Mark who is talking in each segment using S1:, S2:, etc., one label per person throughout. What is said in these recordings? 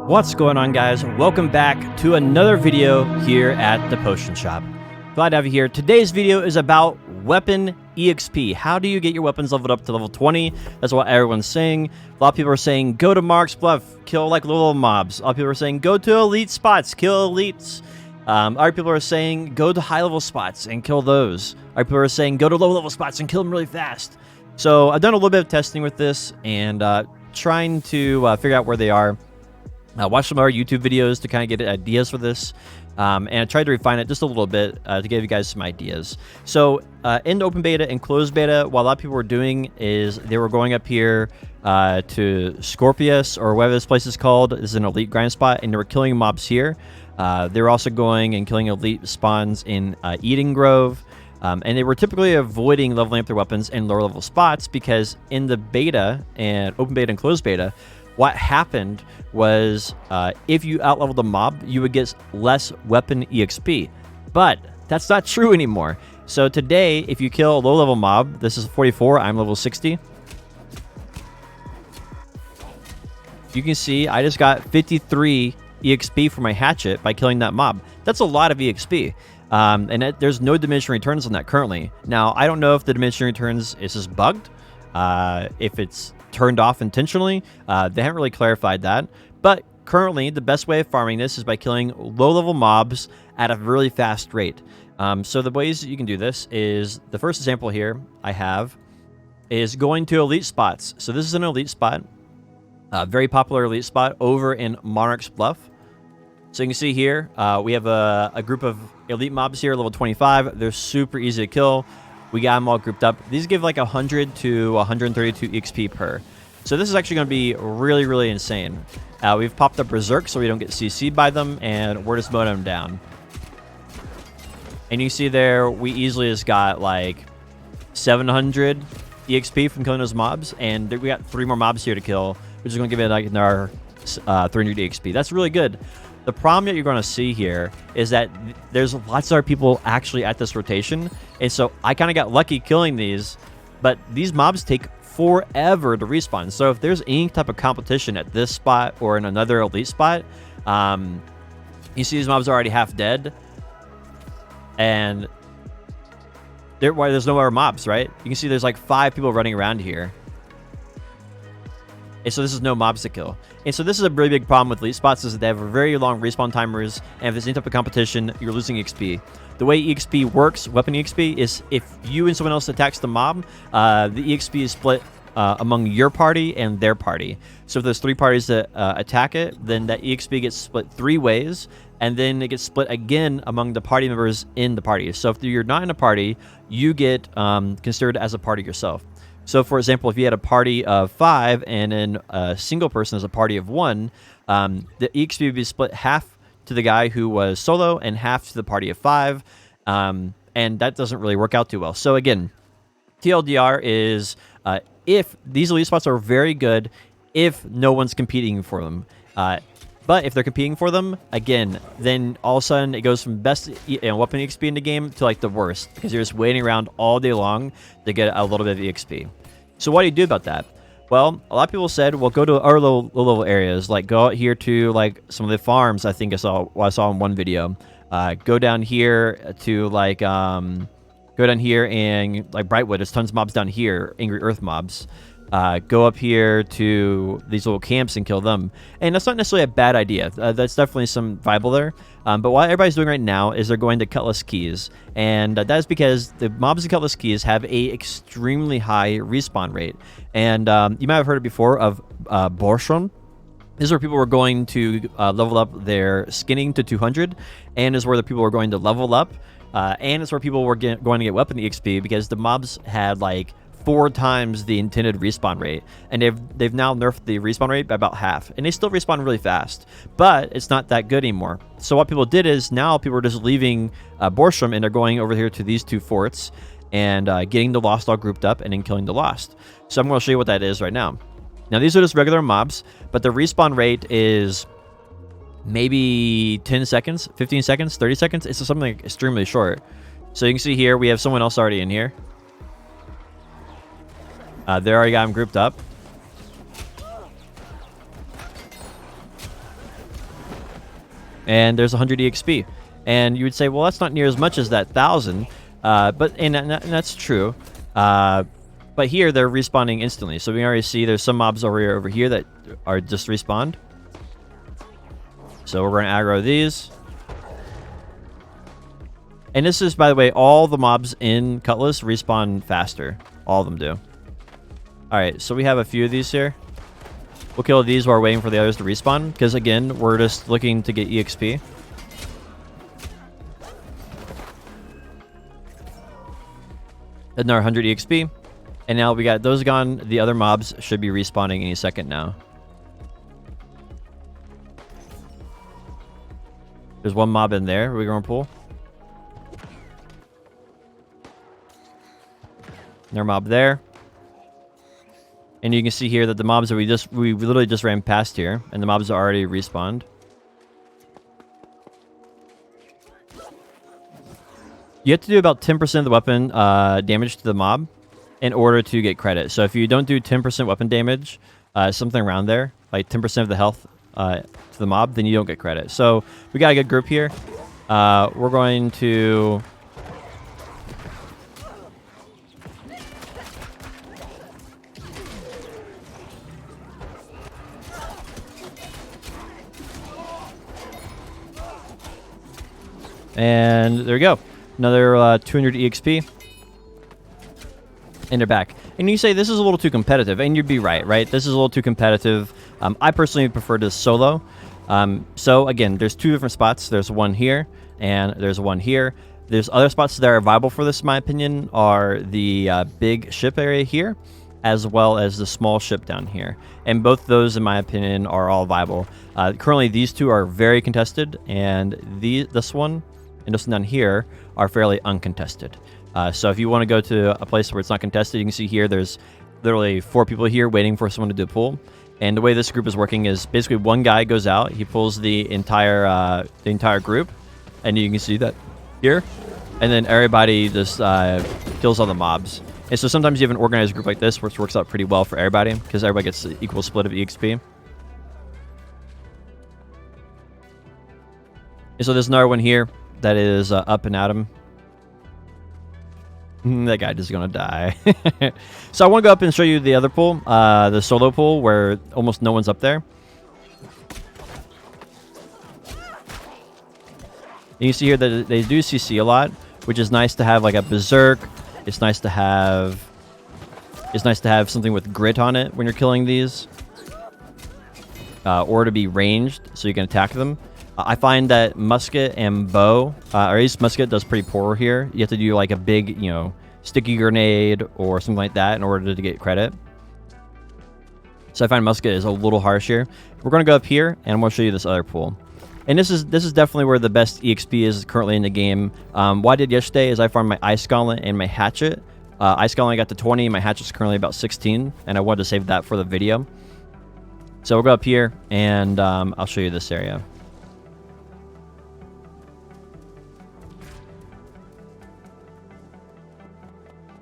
S1: What's going on, guys? Welcome back to another video here at the Potion Shop. Glad to have you here. Today's video is about weapon EXP. How do you get your weapons leveled up to level 20? That's what everyone's saying. A lot of people are saying go to Mark's Bluff, kill like little mobs. A lot of people are saying go to elite spots, kill elites. Other people are saying go to high level spots and kill those. Other people are saying go to low level spots and kill them really fast. So I've done a little bit of testing with this and trying to figure out where they are. Watch some other YouTube videos to kind of get ideas for this, and I tried to refine it just a little bit to give you guys some ideas. So in the open beta and closed beta, what a lot of people were doing is they were going up here to Scorpius, or whatever this place is called. This is an elite grind spot, and they were killing mobs here. They were also going and killing elite spawns in Eden Grove. And they were typically avoiding leveling up their weapons in lower level spots because in the beta and open beta and closed beta, what happened was if you outleveled a mob, you would get less weapon EXP. But that's not true anymore. So today, if you kill a low-level mob, this is 44, I'm level 60. You can see I just got 53 EXP for my hatchet by killing that mob. That's a lot of EXP. And there's no diminishing returns on that currently. Now, I don't know if the diminishing returns is just bugged, if it's turned off intentionally. They haven't really clarified that. But currently, the best way of farming this is by killing low-level mobs at a really fast rate. So the ways that you can do this is, the first example here I have is going to elite spots. So this is an elite spot, a very popular elite spot over in Monarch's Bluff. So you can see here, we have a group of elite mobs here, level 25. They're super easy to kill. We got them all grouped up. These give like 100 to 132 XP per. So this is actually going to be really, really insane. We've popped up Berserk so we don't get CC'd by them, and we're just mowing them down. And you see there, we easily just got like 700 EXP from killing those mobs, and we got 3 more mobs here to kill, which is going to give it like another 300 EXP. That's really good. The problem that you're going to see here is that there's lots of other people actually at this rotation. And so I kind of got lucky killing these, but these mobs take forever to respawn. So if there's any type of competition at this spot or in another elite spot, you see these mobs are already half dead. And there's no other mobs, right? You can see there's like 5 people running around here. And so this is no mobs to kill. And so this is a really big problem with elite spots, is that they have very long respawn timers, and if there's any type of competition, you're losing XP. The way EXP works, weapon EXP, is if you and someone else attacks the mob, the EXP is split among your party and their party. So if there's 3 parties that attack it, then that EXP gets split 3 ways, and then it gets split again among the party members in the party. So if you're not in a party, you get considered as a party yourself. So, for example, if you had a party of 5 and then a single person is a party of 1, the EXP would be split half to the guy who was solo and half to the party of 5, and that doesn't really work out too well. So, again, TLDR is if these elite spots are very good if no one's competing for them. But if they're competing for them, again, then all of a sudden it goes from best weapon EXP in the game to like the worst, because you're just waiting around all day long to get a little bit of EXP. So what do you do about that? Well, a lot of people said, well, go to our low level areas, like go out here to like some of the farms. I think I saw in one video. Go down here to like go down here and like Brightwood. There's tons of mobs down here, Angry Earth mobs. Go up here to these little camps and kill them. And that's not necessarily a bad idea. That's definitely some viable there. But what everybody's doing right now is they're going to Cutlass Keys. And that is because the mobs in Cutlass Keys have a extremely high respawn rate. And you might have heard it before of Borshon. This is where people were going to level up their skinning to 200. And is where the people were going to level up. And it's where people were going to get weapon EXP, because the mobs had like 4 times the intended respawn rate, and they've now nerfed the respawn rate by about half, and they still respawn really fast, but it's not that good anymore. So what people did is now people are just leaving Borsham, and they're going over here to these 2 forts and getting the Lost all grouped up and then killing the Lost. So I'm going to show you what that is right now. Now these are just regular mobs, but the respawn rate is maybe 10 seconds, 15 seconds, 30 seconds. It's something like extremely short. So you can see here we have someone else already in here. They already got them grouped up. and there's 100 EXP. And you would say, well, that's not near as much as that 1,000, and that's true. But here they're respawning instantly, so we already see there's some mobs over here that are just respawned. So we're going to aggro these. And this is, by the way, all the mobs in Cutlass respawn faster. All of them do. Alright, so we have a few of these here. We'll kill these while we're waiting for the others to respawn, because again, we're just looking to get EXP. Another 100 EXP. And now we got those gone. The other mobs should be respawning any second now. There's one mob in there we're going to pull. Another mob there. And you can see here that the mobs that we literally just ran past here, and the mobs are already respawned. You have to do about 10% of the weapon damage to the mob in order to get credit. So if you don't do 10% weapon damage, something around there, like 10% of the health to the mob, then you don't get credit. So we got a good group here. We're going to... And there we go. Another 200 EXP. And they're back. And you say this is a little too competitive, and you'd be right? This is a little too competitive. I personally prefer to solo. So again, there's two different spots. There's one here, and there's one here. There's other spots that are viable for this, in my opinion, are the big ship area here, as well as the small ship down here. And both those, in my opinion, are all viable. Currently, these two are very contested, and this one and this one down here are fairly uncontested. So if you want to go to a place where it's not contested, you can see here there's literally 4 people here waiting for someone to do a pull. And the way this group is working is basically one guy goes out, he pulls the entire group, and you can see that here. And then everybody just kills all the mobs. And so sometimes you have an organized group like this, which works out pretty well for everybody, because everybody gets the equal split of EXP. And so there's another one here that is up and at him. That guy just gonna die. So I want to go up and show you the other pool, the solo pool, where almost no one's up there. And you see here that they do CC a lot, which is nice to have, like a berserk. It's nice to have something with grit on it when you're killing these, or to be ranged so you can attack them. I find that musket and bow, or at least musket does pretty poor here. You have to do like a big, sticky grenade or something like that in order to get credit. So I find musket is a little harsh here. We're going to go up here, and I'm going to show you this other pool. And this is definitely where the best EXP is currently in the game. What I did yesterday is I farmed my Ice Gauntlet and my Hatchet. Ice Gauntlet got to 20, my Hatchet's currently about 16, and I wanted to save that for the video. So we'll go up here, and I'll show you this area.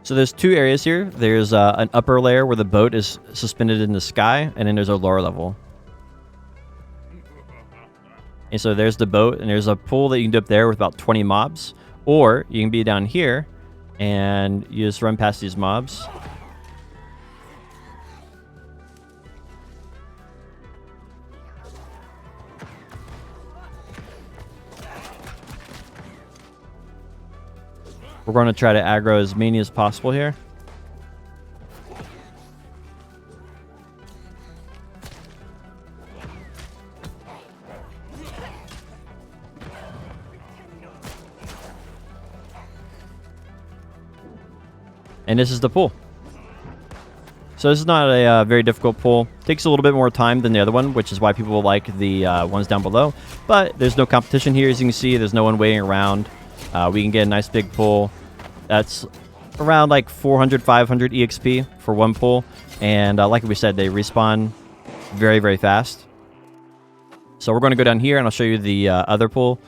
S1: So there's two areas here. There's an upper layer where the boat is suspended in the sky, and then there's a lower level. And so there's the boat, and there's a pool that you can do up there with about 20 mobs. Or you can be down here, and you just run past these mobs. We're going to try to aggro as many as possible here. And this is the pool. So this is not a very difficult pull. Takes a little bit more time than the other one, which is why people like the ones down below. But there's no competition here, as you can see. There's no one waiting around. We can get a nice big pull. That's around like 400, 500 EXP for one pull. And like we said, they respawn very, very fast. So we're going to go down here, and I'll show you the other pull.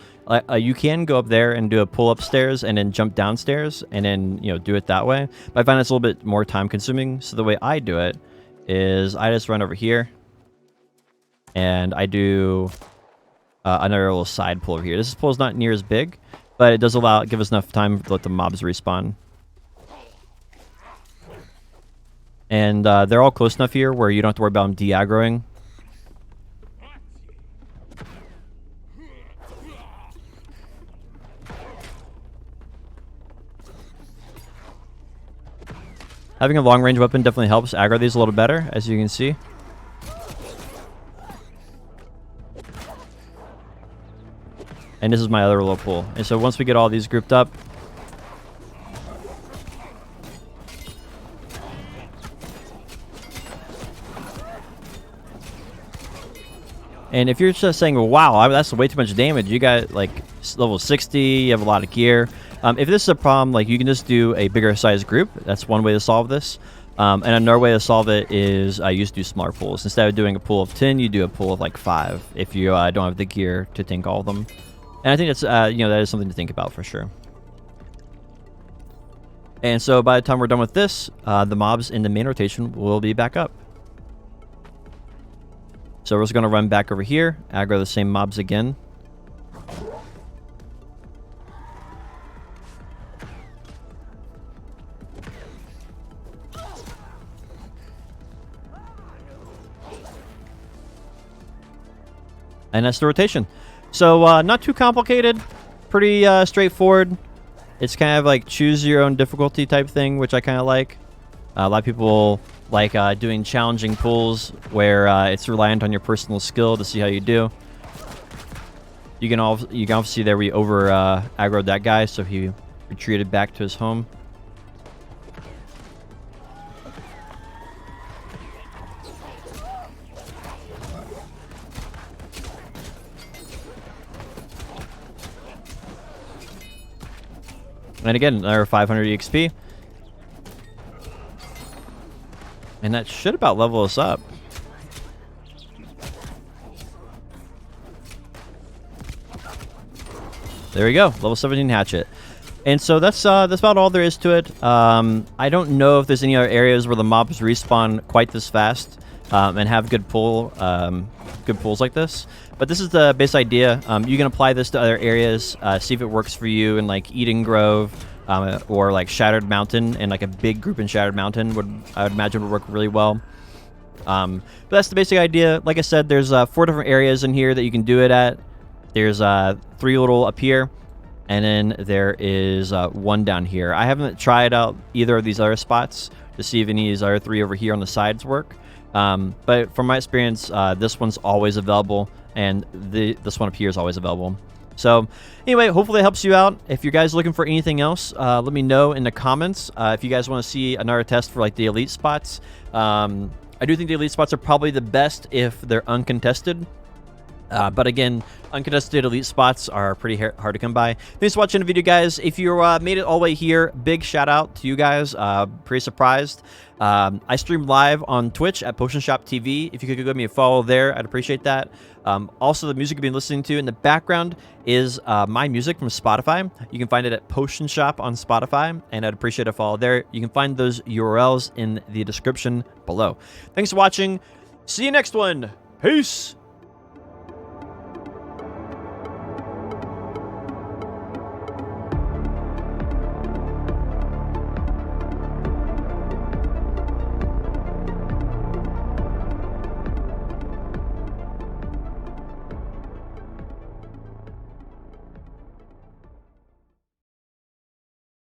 S1: You can go up there and do a pull upstairs and then jump downstairs and then, do it that way. But I find it's a little bit more time consuming. So the way I do it is I just run over here and I do another little side pool over here. This pool is not near as big, but it does give us enough time to let the mobs respawn. And they're all close enough here where you don't have to worry about them de-aggroing. Having a long-range weapon definitely helps aggro these a little better, as you can see. And this is my other little pool. And so once we get all these grouped up, and if you're just saying, wow, that's way too much damage, you got like level 60, you have a lot of gear. If this is a problem, like you can just do a bigger size group. That's one way to solve this. And another way to solve it is you just do smaller pools. Instead of doing a pool of 10, you do a pool of like 5 if you don't have the gear to tank all of them. And I think that's, that is something to think about for sure. And so by the time we're done with this, the mobs in the main rotation will be back up. So we're just going to run back over here, aggro the same mobs again. And that's the rotation. So not too complicated, pretty straightforward. It's kind of like choose your own difficulty type thing, which I kind of like. A lot of people like doing challenging pulls where it's reliant on your personal skill to see how you do. You can also see there we over aggroed that guy, so he retreated back to his home. And again, another 500 EXP. And that should about level us up. There we go, level 17 hatchet. And so that's about all there is to it. I don't know if there's any other areas where the mobs respawn quite this fast and have good pulls like this. But this is the base idea. You can apply this to other areas, see if it works for you in like Eden Grove or like Shattered Mountain, and like a big group in Shattered Mountain I would imagine would work really well. But that's the basic idea. Like I said, there's 4 different areas in here that you can do it at. There's 3 little up here, and then there is 1 down here. I haven't tried out either of these other spots to see if any of these other 3 over here on the sides work. But from my experience, this one's always available, and this one up here is always available. So anyway, hopefully it helps you out. If you guys are looking for anything else, let me know in the comments. If you guys want to see another test for like the elite spots, I do think the elite spots are probably the best if they're uncontested. But again, uncontested elite spots are pretty hard to come by. Thanks for watching the video, guys. If you made it all the way here, big shout out to you guys. Pretty surprised. I stream live on Twitch at Potion Shop TV. If you could give me a follow there, I'd appreciate that. Also, the music you've been listening to in the background is my music from Spotify. You can find it at Potion Shop on Spotify, and I'd appreciate a follow there. You can find those URLs in the description below. Thanks for watching. See you next one. Peace.